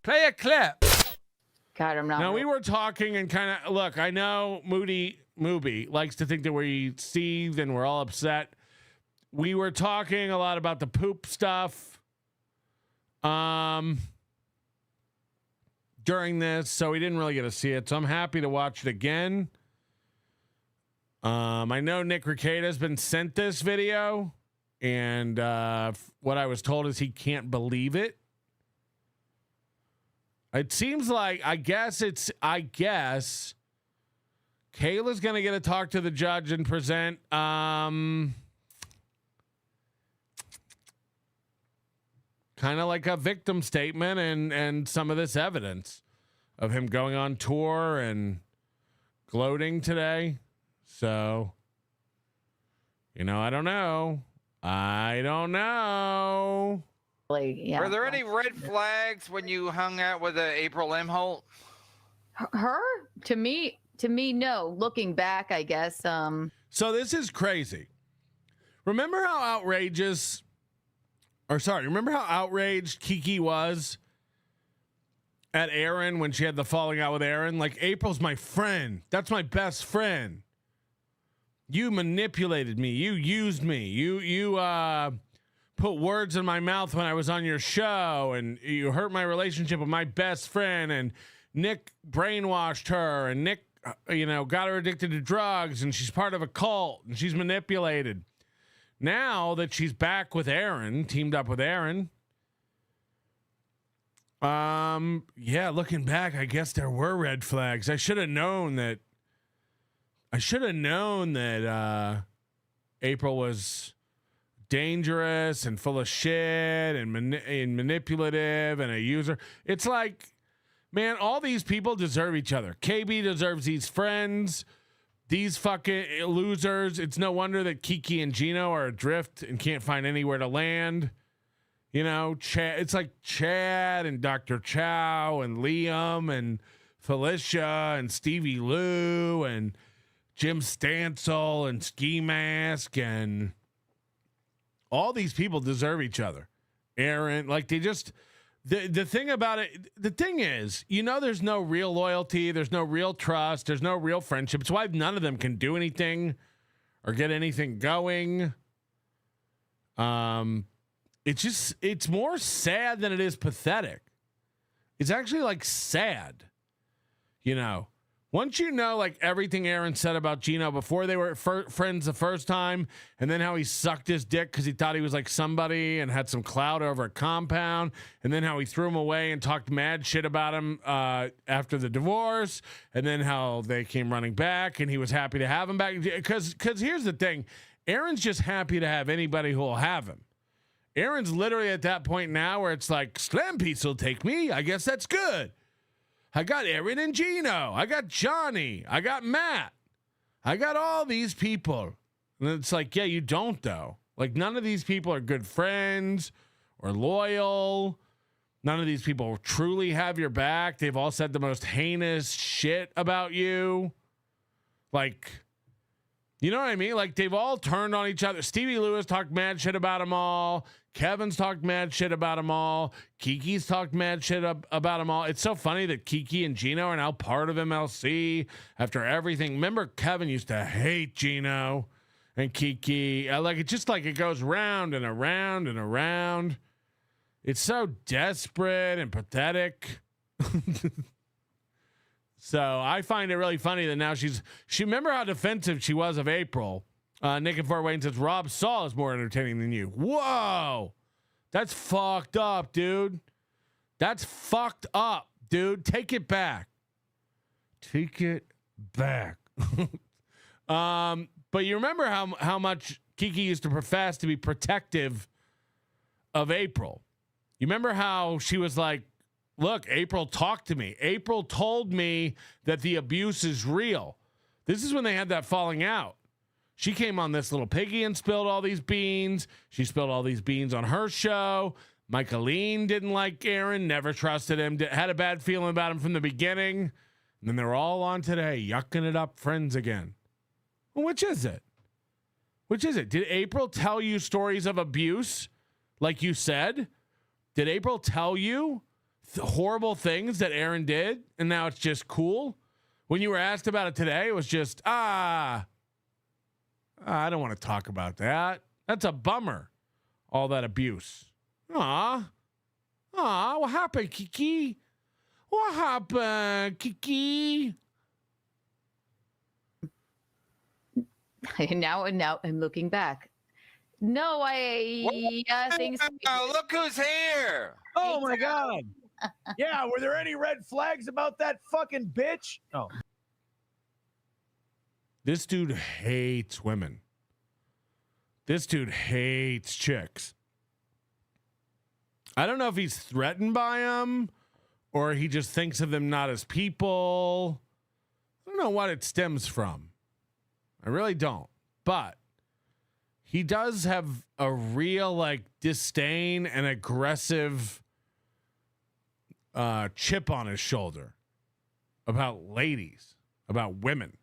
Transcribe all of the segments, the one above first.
Play a clip. God, I'm not. Now, we were talking and kind of, look, I know Moody likes to think that we seethed and we're all upset. We were talking a lot about the poop stuff during this, so we didn't really get to see it. So I'm happy to watch it again. I know Nick Recada's been sent this video, and what I was told is he can't believe it. It seems like, I guess Kayla's going to get to talk to the judge and present kind of like a victim statement and some of this evidence of him going on tour and gloating today. So, I don't know. Yeah. Were there any red flags when you hung out with April Imholte? Her? To me, no. Looking back, I guess. So this is crazy. Remember how outrageous, remember how outraged Kiki was at Aaron when she had the falling out with Aaron? Like, April's my friend. That's my best friend. You manipulated me. You used me. You put words in my mouth when I was on your show, and you hurt my relationship with my best friend, and Nick brainwashed her, and Nick, got her addicted to drugs, and she's part of a cult, and she's manipulated. Now that she's back with Aaron, teamed up with Aaron, looking back, I guess there were red flags. I should have known that April was dangerous and full of shit and manipulative and a user. It's like, man, all these people deserve each other. KB deserves these friends. These fucking losers. It's no wonder that Kiki and Gino are adrift and can't find anywhere to land. Chad. It's like Chad and Dr. Chow and Liam and Felicia and Stevie Lou and Jim Stansel and Ski Mask, and all these people deserve each other. Aaron, like, they just, the thing about it, the thing is, there's no real loyalty, there's no real trust, there's no real friendship. It's why none of them can do anything or get anything going. It's more sad than it is pathetic. It's actually like sad, Once like everything Aaron said about Gino before they were friends the first time, and then how he sucked his dick because he thought he was like somebody and had some clout over a compound, and then how he threw him away and talked mad shit about him after the divorce, and then how they came running back and he was happy to have him back. Because here's the thing, Aaron's just happy to have anybody who will have him. Aaron's literally at that point now where it's like, Slam Piece will take me. I guess that's good. I got Aaron and Gino. I got Johnny. I got Matt. I got all these people. And it's like, yeah, you don't, though. Like, none of these people are good friends or loyal. None of these people truly have your back. They've all said the most heinous shit about you. Like, you know what I mean? Like, they've all turned on each other. Stevie Lewis talked mad shit about them all. Kevin's talked mad shit about them all. Kiki's talked mad shit about them all. It's so funny that Kiki and Gino are now part of MLC after everything. Remember, Kevin used to hate Gino and Kiki. It's just like it goes round and around and around. It's so desperate and pathetic. So I find it really funny that now she remember how defensive she was of April. Nick and Fort Wayne says Rob Saul is more entertaining than you. Whoa, that's fucked up, dude. That's fucked up, dude. Take it back. Take it back. But you remember how much Kiki used to profess to be protective of April. You remember how she was like, look, April talked to me. April told me that the abuse is real. This is when they had that falling out. She came on this little piggy and spilled all these beans. She spilled all these beans on her show. Michaeline didn't like Aaron, never trusted him, had a bad feeling about him from the beginning. And then they're all on today, yucking it up, friends again. Well, which is it? Which is it? Did April tell you stories of abuse like you said? Did April tell you horrible things that Aaron did, and now it's just cool? When you were asked about it today, it was just, I don't want to talk about that. That's a bummer. All that abuse. What happened, Kiki? What happened, Kiki? Now I'm looking back. No, things. Oh, look who's here! Oh my God! Yeah, were there any red flags about that fucking bitch? Oh, This dude hates women. This dude hates chicks. I don't know if he's threatened by them or he just thinks of them not as people. I don't know what it stems from. I really don't. But he does have a real disdain and aggressive chip on his shoulder about ladies, about women.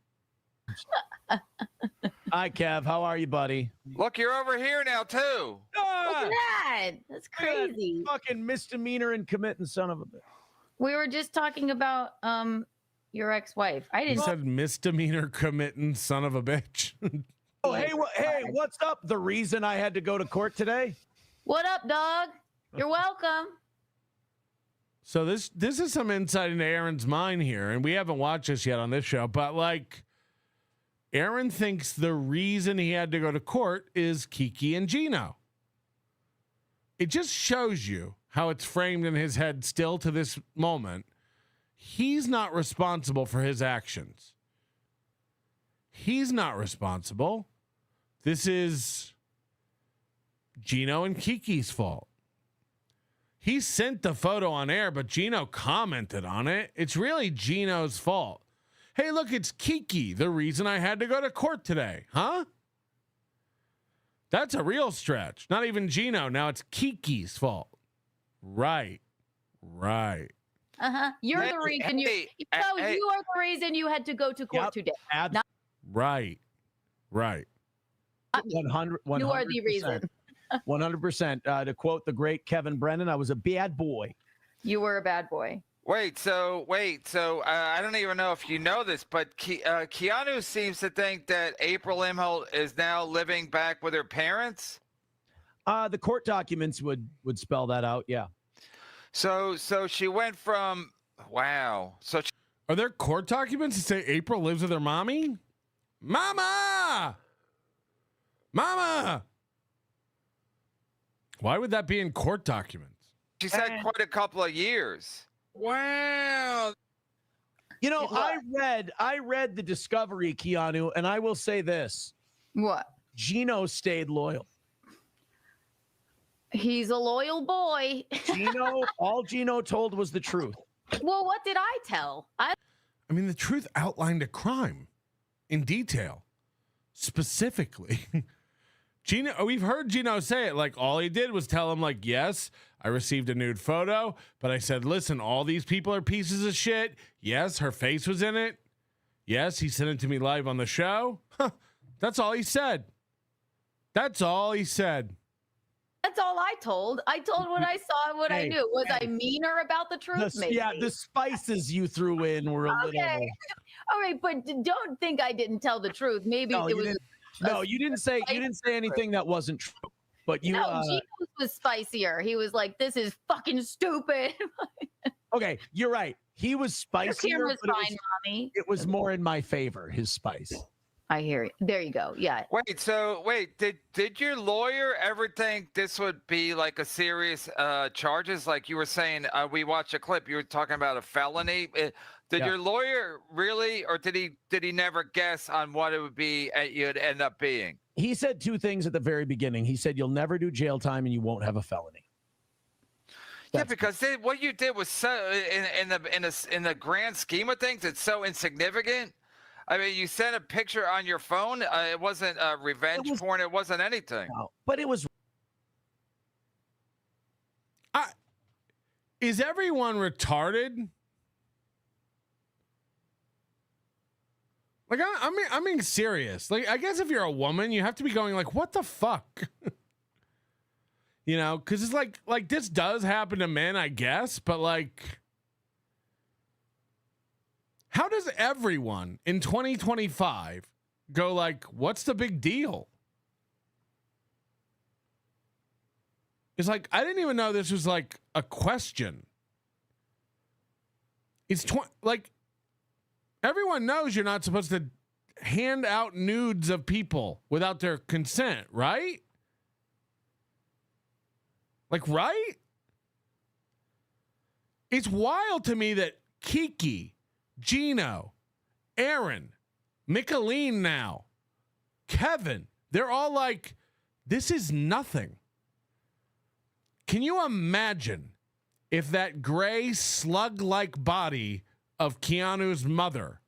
hi Kev, how are you, buddy? Look, you're over here now too. Look at that. That's crazy. Fucking misdemeanor and committing son of a bitch. We were just talking about your ex-wife. I He didn't. said misdemeanor committing son of a bitch. Oh, hey, what's up? The reason I had to go to court today? What up, dog? You're welcome. So this is some insight into Aaron's mind here, and we haven't watched this yet on this show, but Aaron thinks the reason he had to go to court is Kiki and Gino. It just shows you how it's framed in his head still to this moment. He's not responsible for his actions. He's not responsible. This is Gino and Kiki's fault. He sent the photo on air, but Gino commented on it. It's really Gino's fault. Hey, look, it's Kiki, the reason I had to go to court today. Huh? That's a real stretch. Not even Gino. Now it's Kiki's fault. Right. You're the reason you are the reason you had to go to court today. Right. 100. You are the reason. 100%. To quote the great Kevin Brennan, I was a bad boy. You were a bad boy. Wait, so I don't even know if you know this, but Keanu seems to think that April Imholte is now living back with her parents. The court documents would spell that out. Yeah. So she went from wow. So Are there court documents that say April lives with her mommy? Mama! Why would that be in court documents? she's had quite a couple of years. Wow. You know, I read the discovery, Keanu, and I will say this. What? Gino stayed loyal. He's a loyal boy. All Gino told was the truth. Well, what did I tell? I mean, the truth outlined a crime in detail, specifically. Gino, we've heard Gino say it. All he did was tell him, yes, I received a nude photo, but I said, listen, all these people are pieces of shit. Yes, her face was in it. Yes, he sent it to me live on the show. That's all he said. That's all I told. I told what I saw and what I knew. Was I meaner about the truth? Maybe. Yeah, the spices you threw in were a little. All right, but don't think I didn't tell the truth. Maybe it was. No, you didn't say anything that wasn't true. But Gino was spicier. He was like, "This is fucking stupid." Okay, you're right. He was spicier. Your was fine, mommy. It was more in my favor. His spice. I hear it. There you go. Yeah. Did your lawyer ever think this would be a serious charges? Like you were saying, we watched a clip. You were talking about a felony. Did your lawyer really, or did he never guess on what it would be? You'd end up being. He said two things at the very beginning. He said you'll never do jail time and you won't have a felony. Yeah, because what you did was so in the grand scheme of things, it's so insignificant. I mean, you sent a picture on your phone. It wasn't revenge porn. It wasn't anything. No, but it was. Is everyone retarded? I'm being serious. I guess if you're a woman, you have to be going what the fuck? You know, because it's like this does happen to men, I guess, but like, how does everyone in 2025 go like, what's the big deal? It's like, I didn't even know this was like a question. It's like, everyone knows you're not supposed to hand out nudes of people without their consent, right? Like, right? It's wild to me that Kiki, Gino, Aaron, Micheline now, Kevin, they're all like, this is nothing. Can you imagine if that gray slug-like body of Keanu's mother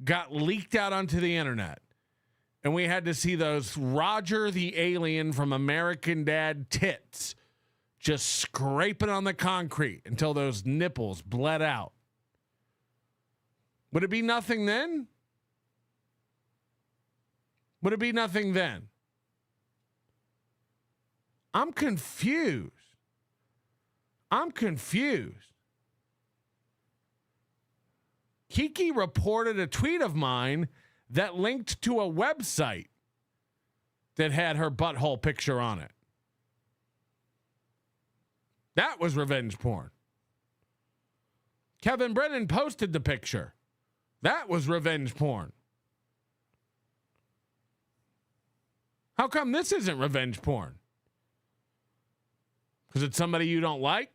got leaked out onto the internet and we had to see those Roger the alien from American Dad tits just scraping on the concrete until those nipples bled out? Would it be nothing then? Would it be nothing then? I'm confused. Kiki reported a tweet of mine that linked to a website that had her butthole picture on it. That was revenge porn. Kevin Brennan posted the picture. That was revenge porn. How come this isn't revenge porn? Because it's somebody you don't like?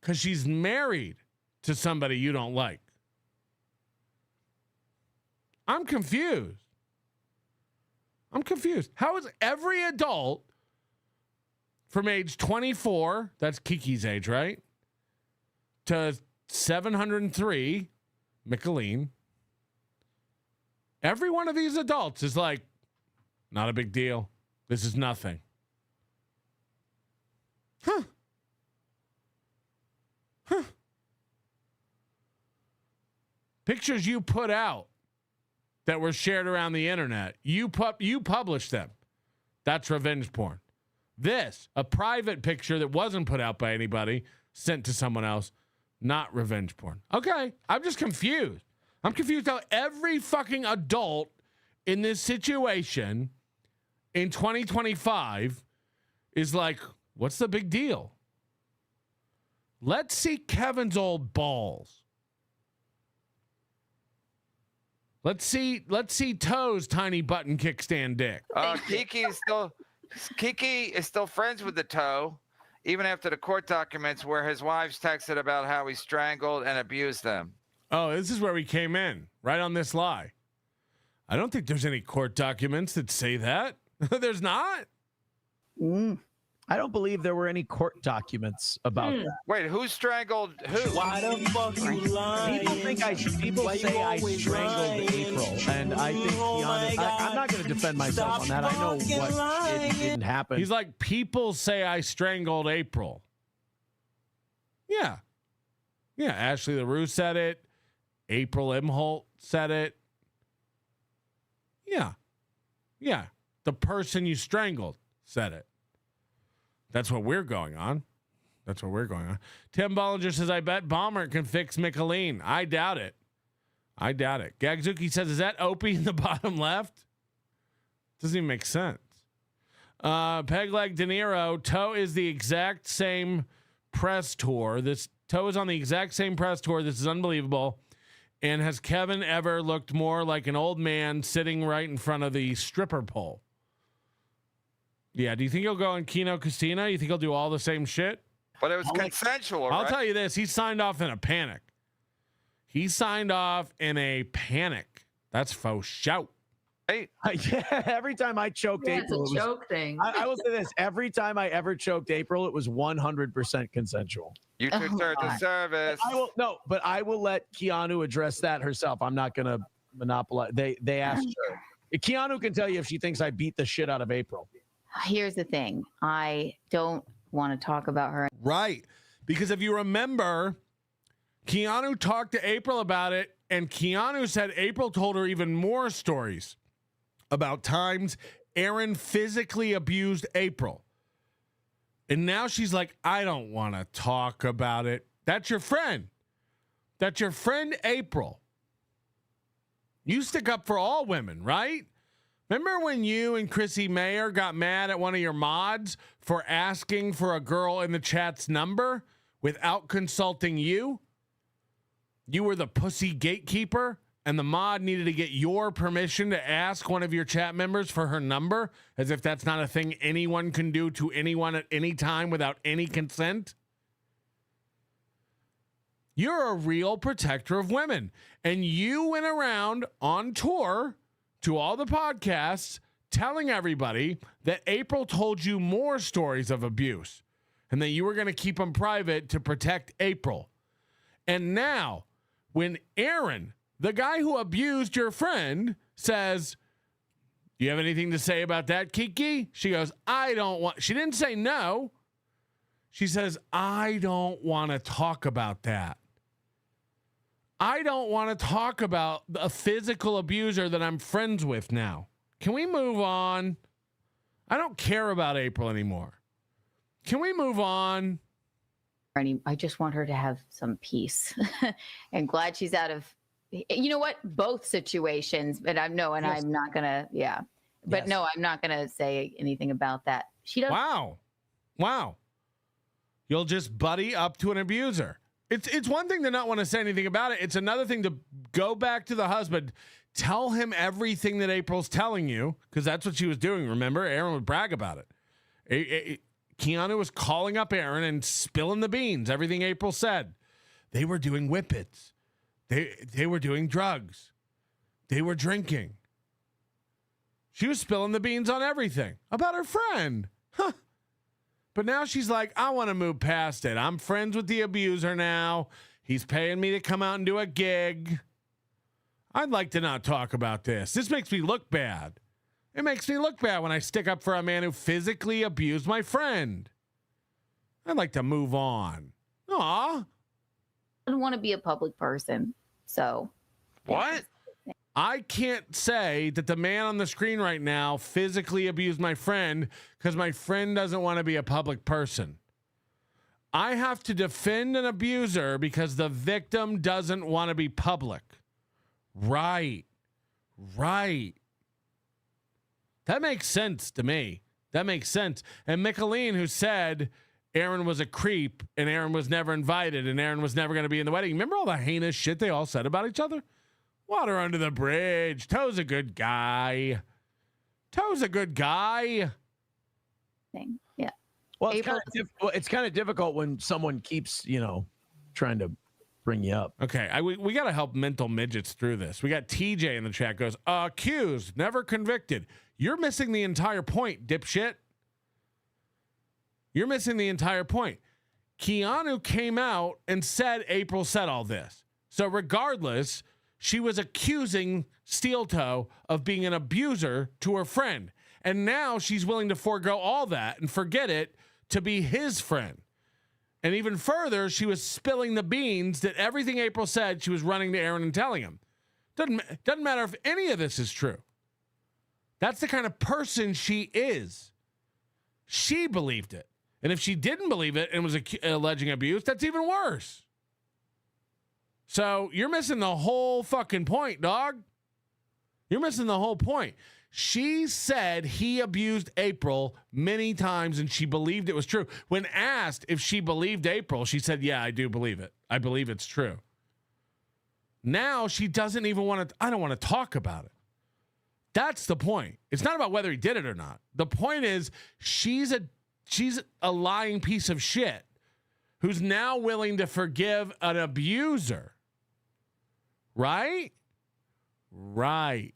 Because she's married to somebody you don't like. I'm confused. How is every adult from age 24, that's Kiki's age, right, to 703, Micheline, every one of these adults is like, not a big deal. This is nothing. Huh. Pictures you put out that were shared around the internet, you published them. That's revenge porn. This, a private picture that wasn't put out by anybody, sent to someone else, not revenge porn. Okay, I'm just confused. I'm confused how every fucking adult in this situation in 2025 is like, what's the big deal? Let's see Kevin's old balls. Let's see Toe's tiny button kickstand dick. Kiki is still friends with the Toe, even after the court documents where his wives texted about how he strangled and abused them. Oh, this is where we came in, right on this lie. I don't think there's any court documents that say that. There's not. I don't believe there were any court documents about that. Wait, who strangled who? Why the fuck you lying? People say I strangled April, and I think Keanu, I'm not going to defend myself on that. I know what it didn't happen. He's like, people say I strangled April. Yeah. Ashley LaRue said it. April Imholte said it. Yeah. The person you strangled said it. That's what we're going on. Tim Bollinger says, I bet Balmer can fix Micheline. I doubt it. Gagzuki says, is that Opie in the bottom left? Doesn't even make sense. Pegleg De Niro, Toe is the exact same press tour. Toe is on the exact same press tour. This is unbelievable. And has Kevin ever looked more like an old man sitting right in front of the stripper pole? Yeah, do you think he'll go on Kino Casino? You think he'll do all the same shit? But it was consensual, right? I'll tell you this. He signed off in a panic. That's faux shout. Hey. Yeah, every time I choked April, it's a joke thing. I will say this. Every time I ever choked April, it was 100% consensual. You took her to service. I will let Keanu address that herself. I'm not going to monopolize. They asked her. Keanu can tell you if she thinks I beat the shit out of April. Here's the thing. I don't want to talk about her. Right. Because if you remember, Keanu talked to April about it, and Keanu said April told her even more stories about times Aaron physically abused April. And now she's like, I don't want to talk about it. That's your friend. That's your friend, April. You stick up for all women, right? Remember when you and Chrissy Mayer got mad at one of your mods for asking for a girl in the chat's number without consulting you? You were the pussy gatekeeper, and the mod needed to get your permission to ask one of your chat members for her number, as if that's not a thing anyone can do to anyone at any time without any consent? You're a real protector of women, and you went around on tour to all the podcasts telling everybody that April told you more stories of abuse and that you were going to keep them private to protect April. And now, when Aaron, the guy who abused your friend, says, "Do you have anything to say about that, Kiki?" She goes, "I don't want," she didn't say no. She says, "I don't want to talk about that. I don't want to talk about a physical abuser that I'm friends with now. Can we move on? I don't care about April anymore. Can we move on?" I just want her to have some peace. And glad she's out of, you know what, both situations. But I'm not gonna, But no, I'm not gonna say anything about that. She doesn't. Wow. You'll just buddy up to an abuser. It's one thing to not want to say anything about it. It's another thing to go back to the husband, tell him everything that April's telling you, because that's what she was doing. Remember, Aaron would brag about it. Keanu was calling up Aaron and spilling the beans, everything April said. They were doing whippets. They were doing drugs. They were drinking. She was spilling the beans on everything about her friend. Huh. But now she's like, I want to move past it. I'm friends with the abuser now. He's paying me to come out and do a gig. I'd like to not talk about this. This makes me look bad. It makes me look bad when I stick up for a man who physically abused my friend. I'd like to move on. Aw. I don't want to be a public person. So. What? I can't say that the man on the screen right now physically abused my friend because my friend doesn't want to be a public person. I have to defend an abuser because the victim doesn't want to be public. Right. That makes sense to me. That makes sense. And Micheline, who said Aaron was a creep and Aaron was never invited and Aaron was never going to be in the wedding. Remember all the heinous shit they all said about each other? Water under the bridge. Toe's a good guy. Yeah. Well, it's kind of difficult when someone keeps, trying to bring you up. Okay, we got to help mental midgets through this. We got TJ in the chat goes, accused, never convicted. You're missing the entire point, dipshit. You're missing the entire point. Keanu came out and said April said all this. So regardless, she was accusing Steel Toe of being an abuser to her friend. And now she's willing to forego all that and forget it to be his friend. And even further, she was spilling the beans that everything April said, she was running to Aaron and telling him. Doesn't matter if any of this is true. That's the kind of person she is. She believed it. And if she didn't believe it and was alleging abuse, that's even worse. So you're missing the whole fucking point, dog. You're missing the whole point. She said he abused April many times and she believed it was true. When asked if she believed April, she said, yeah, I do believe it. I believe it's true. Now she doesn't even want to, I don't want to talk about it. That's the point. It's not about whether he did it or not. The point is she's a lying piece of shit who's now willing to forgive an abuser. Right? Right.